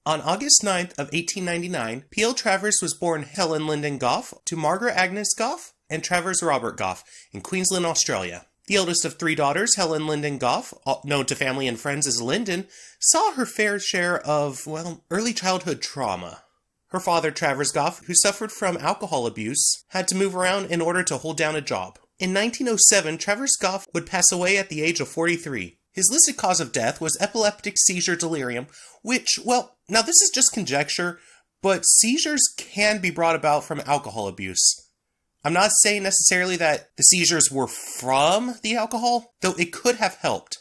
On August 9th of 1899, PL Travers was born Helen Lyndon Gough to Margaret Agnes Gough and Travers Robert Gough in Queensland, Australia. The eldest of three daughters, Helen Lyndon Gough, known to family and friends as Lyndon, saw her fair share of, early childhood trauma. Her father, Travers Gough, who suffered from alcohol abuse, had to move around in order to hold down a job. In 1907, Travers Gough would pass away at the age of 43. His listed cause of death was epileptic seizure delirium, which, now this is just conjecture, but seizures can be brought about from alcohol abuse. I'm not saying necessarily that the seizures were from the alcohol, though it could have helped.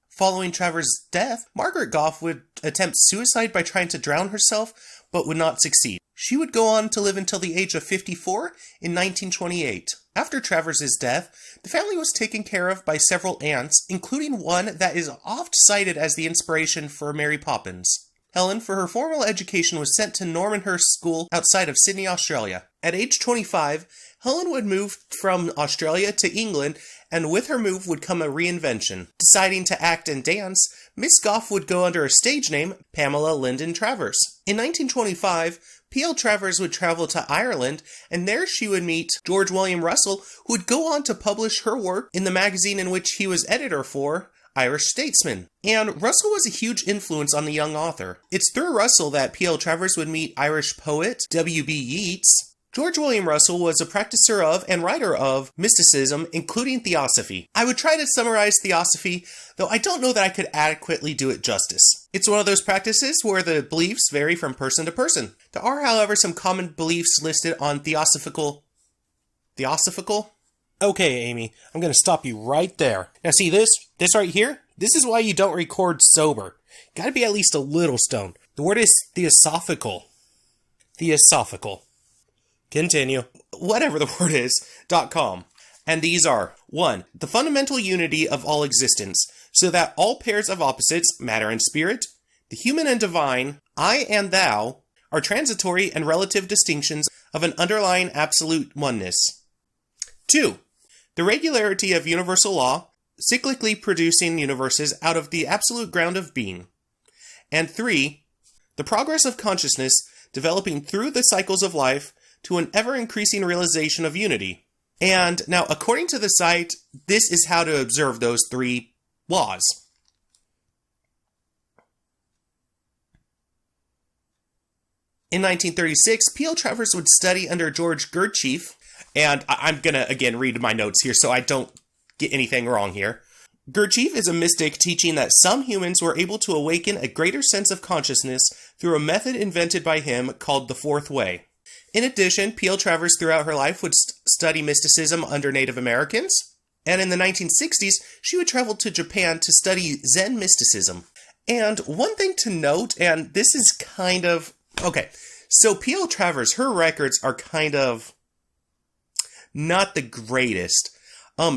Following Travers' death, Margaret Gough would attempt suicide by trying to drown herself, but would not succeed. She would go on to live until the age of 54 in 1928. After Travers' death, the family was taken care of by several aunts, including one that is oft cited as the inspiration for Mary Poppins. Helen, for her formal education, was sent to Normanhurst School outside of Sydney, Australia. At age 25, Helen would move from Australia to England, and with her move would come a reinvention. Deciding to act and dance, Miss Gough would go under a stage name, Pamela Lyndon Travers. In 1925, PL Travers would travel to Ireland, and there she would meet George William Russell, who would go on to publish her work in the magazine in which he was editor for, Irish Statesman. And Russell was a huge influence on the young author. It's through Russell that PL Travers would meet Irish poet W.B. Yeats. George William Russell was a practicer of and writer of mysticism, including Theosophy. I would try to summarize Theosophy, though I don't know that I could adequately do it justice. It's one of those practices where the beliefs vary from person to person. There are, however, some common beliefs listed on Theosophicle. Theosophicle? Okay, Amy, I'm going to stop you right there. Now see this right here? This is why you don't record sober. Gotta be at least a little stoned. The word is Theosophical. Theosophical. Continue. Whatever the word is, .com. And these are, 1. The fundamental unity of all existence, so that all pairs of opposites, matter and spirit, the human and divine, I and thou, are transitory and relative distinctions of an underlying absolute oneness. 2. The regularity of universal law, cyclically producing universes out of the absolute ground of being. And 3. The progress of consciousness developing through the cycles of life to an ever-increasing realization of unity. And now, according to the site, this is how to observe those 3 laws. In 1936, PL Travers would study under George Gurdjieff, and I'm gonna again read my notes here so I don't get anything wrong here. Gurdjieff is a mystic teaching that some humans were able to awaken a greater sense of consciousness through a method invented by him called the Fourth Way. In addition, PL Travers throughout her life would study mysticism under Native Americans, and in the 1960s, she would travel to Japan to study Zen mysticism. And one thing to note, and this is kind of... Okay, so PL Travers, her records are kind of not the greatest.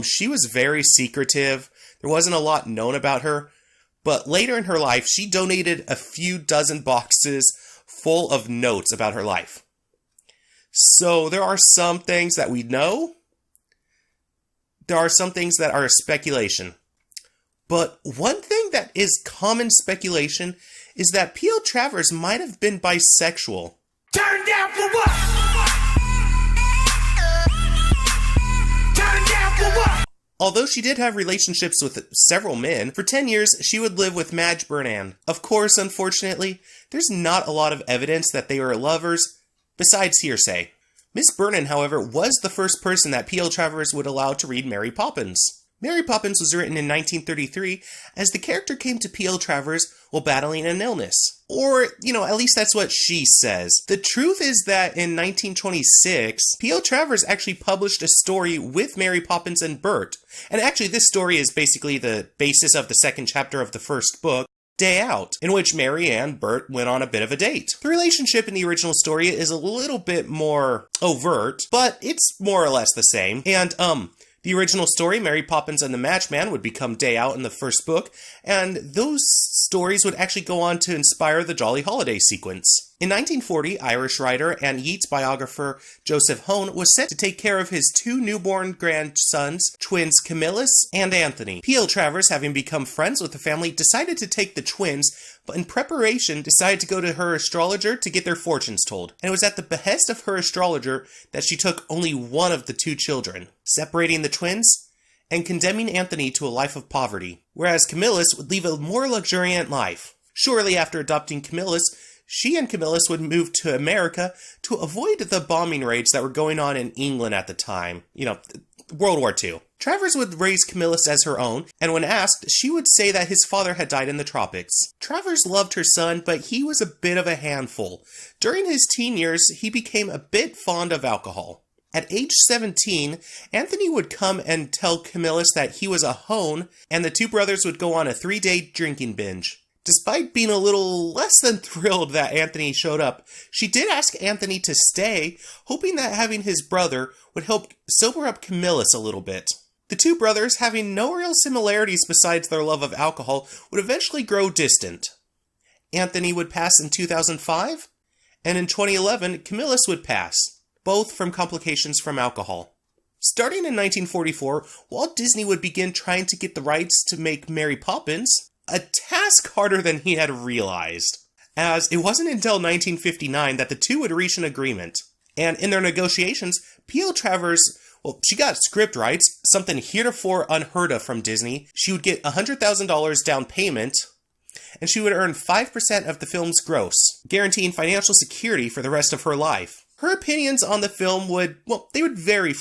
She was very secretive. There wasn't a lot known about her, but later in her life, she donated a few dozen boxes full of notes about her life. So there are some things that we know. There are some things that are speculation. But one thing that is common speculation is that PL Travers might have been bisexual. Turn down for what? Turn down for what? Although she did have relationships with several men, for 10 years she would live with Madge Burnand. Of course, unfortunately, there's not a lot of evidence that they were lovers, besides hearsay. Miss Burnand, however, was the first person that PL Travers would allow to read Mary Poppins. Mary Poppins was written in 1933 as the character came to PL Travers while battling an illness. Or, at least that's what she says. The truth is that in 1926, PL Travers actually published a story with Mary Poppins and Bert. And actually, this story is basically the basis of the second chapter of the first book, Day Out, in which Mary and Bert went on a bit of a date. The relationship in the original story is a little bit more overt, but it's more or less the same. And, the original story, Mary Poppins and the Matchman, would become Day Out in the first book, and those stories would actually go on to inspire the Jolly Holiday sequence. In 1940, Irish writer and Yeats biographer Joseph Hone was sent to take care of his two newborn grandsons, twins Camillus and Anthony. PL Travers, having become friends with the family, decided to take the twins, but in preparation decided to go to her astrologer to get their fortunes told. And it was at the behest of her astrologer that she took only one of the two children, separating the twins and condemning Anthony to a life of poverty, whereas Camillus would lead a more luxuriant life. Shortly after adopting Camillus, she and Camillus would move to America to avoid the bombing raids that were going on in England at the time. World War II. Travers would raise Camillus as her own, and when asked, she would say that his father had died in the tropics. Travers loved her son, but he was a bit of a handful. During his teen years, he became a bit fond of alcohol. At age 17, Anthony would come and tell Camillus that he was a hone, and the two brothers would go on a 3-day drinking binge. Despite being a little less than thrilled that Anthony showed up, she did ask Anthony to stay, hoping that having his brother would help sober up Camillus a little bit. The two brothers, having no real similarities besides their love of alcohol, would eventually grow distant. Anthony would pass in 2005, and in 2011, Camillus would pass, both from complications from alcohol. Starting in 1944, Walt Disney would begin trying to get the rights to make Mary Poppins, a task harder than he had realized, as it wasn't until 1959 that the two would reach an agreement. And in their negotiations, PL Travers, she got script rights, something heretofore unheard of from Disney. She would get $100,000 down payment, and she would earn 5% of the film's gross, guaranteeing financial security for the rest of her life. Her opinions on the film would vary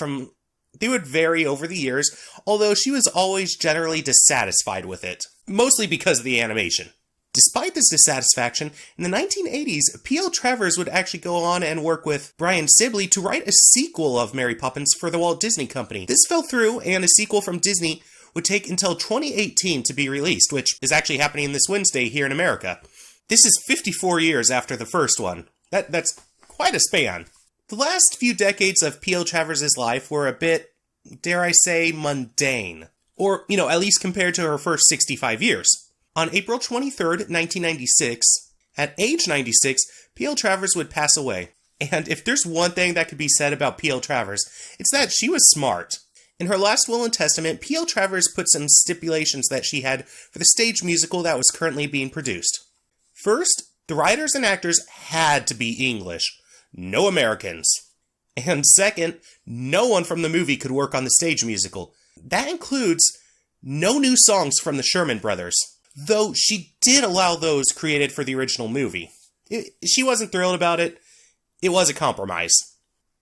over the years, although she was always generally dissatisfied with it, mostly because of the animation. Despite this dissatisfaction, in the 1980s, PL Travers would actually go on and work with Brian Sibley to write a sequel of Mary Poppins for the Walt Disney Company. This fell through, and a sequel from Disney would take until 2018 to be released, which is actually happening this Wednesday here in America. This is 54 years after the first one. That's quite a span. The last few decades of PL Travers' life were a bit, dare I say, mundane. Or, at least compared to her first 65 years. On April 23rd, 1996, at age 96, PL Travers would pass away. And if there's one thing that could be said about PL Travers, it's that she was smart. In her last will and testament, PL Travers put some stipulations that she had for the stage musical that was currently being produced. First, the writers and actors had to be English, no Americans. And second, no one from the movie could work on the stage musical. That includes no new songs from the Sherman Brothers, though she did allow those created for the original movie. She wasn't thrilled about it. It was a compromise.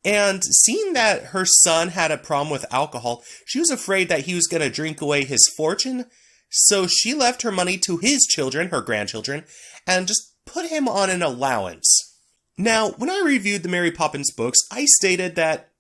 And seeing that her son had a problem with alcohol, she was afraid that he was going to drink away his fortune, so she left her money to his children, her grandchildren, and just put him on an allowance. Now, when I reviewed the Mary Poppins books, I stated that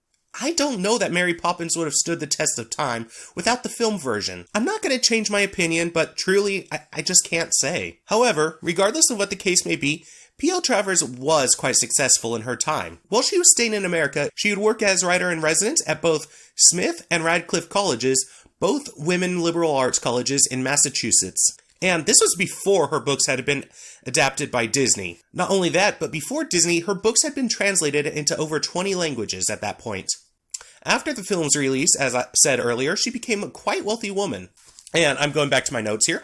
I don't know that Mary Poppins would have stood the test of time without the film version. I'm not going to change my opinion, but truly, I just can't say. However, regardless of what the case may be, PL Travers was quite successful in her time. While she was staying in America, she would work as writer-in-residence at both Smith and Radcliffe colleges, both women liberal arts colleges in Massachusetts. And this was before her books had been adapted by Disney. Not only that, but before Disney, her books had been translated into over 20 languages at that point. After the film's release, as I said earlier, she became a quite wealthy woman. And I'm going back to my notes here.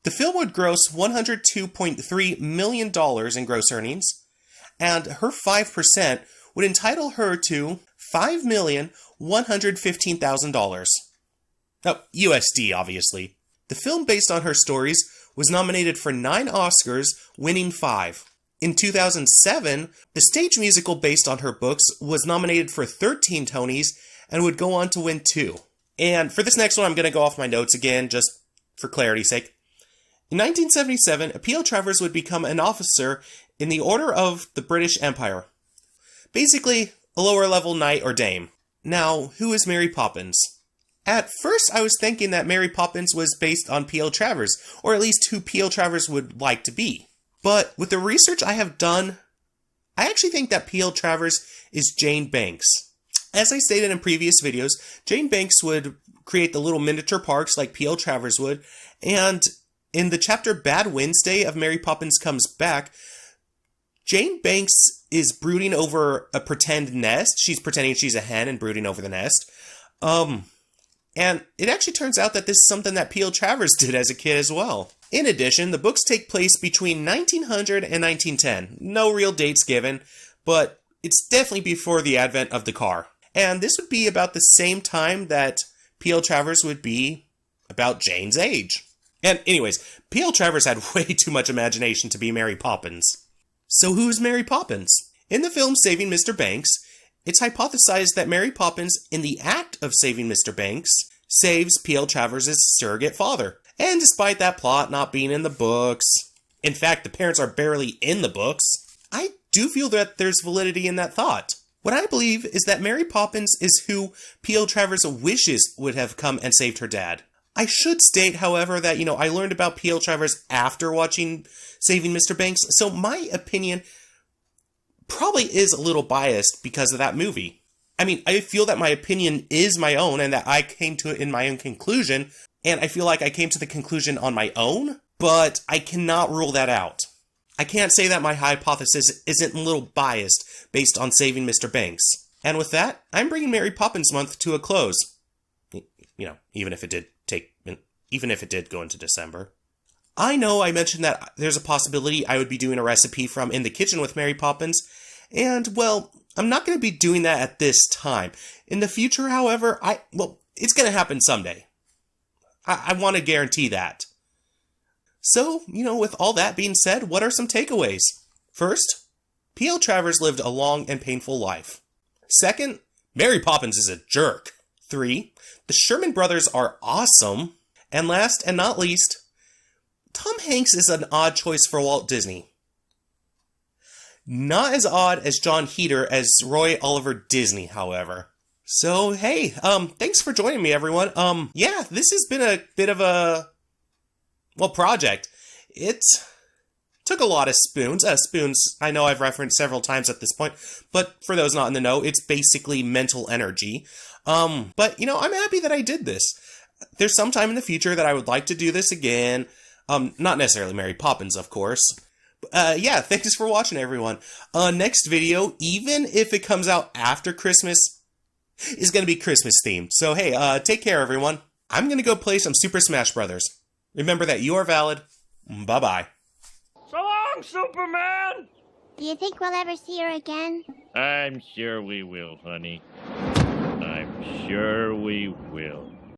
The film would gross $102.3 million in gross earnings, and her 5% would entitle her to $5,115,000. Now, USD, obviously. The film based on her stories was nominated for 9 Oscars, winning 5. In 2007, the stage musical based on her books was nominated for 13 Tonys and would go on to win 2. And for this next one, I'm going to go off my notes again, just for clarity's sake. In 1977, PL Travers would become an officer in the Order of the British Empire. Basically, a lower-level knight or dame. Now, who is Mary Poppins? At first, I was thinking that Mary Poppins was based on PL Travers, or at least who PL Travers would like to be. But with the research I have done, I actually think that PL Travers is Jane Banks. As I stated in previous videos, Jane Banks would create the little miniature parks like PL Travers would, and in the chapter Bad Wednesday of Mary Poppins Comes Back, Jane Banks is brooding over a pretend nest. She's pretending she's a hen and brooding over the nest. And it actually turns out that this is something that PL Travers did as a kid as well. In addition, the books take place between 1900 and 1910. No real dates given, but it's definitely before the advent of the car. And this would be about the same time that PL Travers would be about Jane's age. And anyways, PL Travers had way too much imagination to be Mary Poppins. So who's Mary Poppins? In the film Saving Mr. Banks, it's hypothesized that Mary Poppins, in the act of saving Mr. Banks, saves PL Travers' surrogate father. And despite that plot not being in the books, in fact, the parents are barely in the books, I do feel that there's validity in that thought. What I believe is that Mary Poppins is who PL Travers wishes would have come and saved her dad. I should state, however, that, I learned about PL Travers after watching Saving Mr. Banks, so my opinion probably is a little biased because of that movie. I mean, I feel that my opinion is my own and that I came to it in my own conclusion, and I feel like I came to the conclusion on my own, but I cannot rule that out. I can't say that my hypothesis isn't a little biased based on Saving Mr. Banks. And with that, I'm bringing Mary Poppins month to a close. Even if it did go into December. I know I mentioned that there's a possibility I would be doing a recipe from In the Kitchen with Mary Poppins, and, well, I'm not going to be doing that at this time. In the future, however, it's going to happen someday. I want to guarantee that. So, with all that being said, what are some takeaways? First, PL Travers lived a long and painful life. Second, Mary Poppins is a jerk. 3, the Sherman brothers are awesome. And last and not least, Tom Hanks is an odd choice for Walt Disney. Not as odd as John Heder as Roy Oliver Disney, however. So, hey, thanks for joining me, everyone. This has been a bit of a, project. It took a lot of spoons. Spoons, I know I've referenced several times at this point, but for those not in the know, it's basically mental energy. But, I'm happy that I did this. There's some time in the future that I would like to do this again. Not necessarily Mary Poppins, of course. Thanks for watching, everyone. Next video, even if it comes out after Christmas, is going to be Christmas themed. So, hey, take care, everyone. I'm going to go play some Super Smash Brothers. Remember that you are valid. Bye-bye. So long, Superman! Do you think we'll ever see her again? I'm sure we will, honey. I'm sure we will.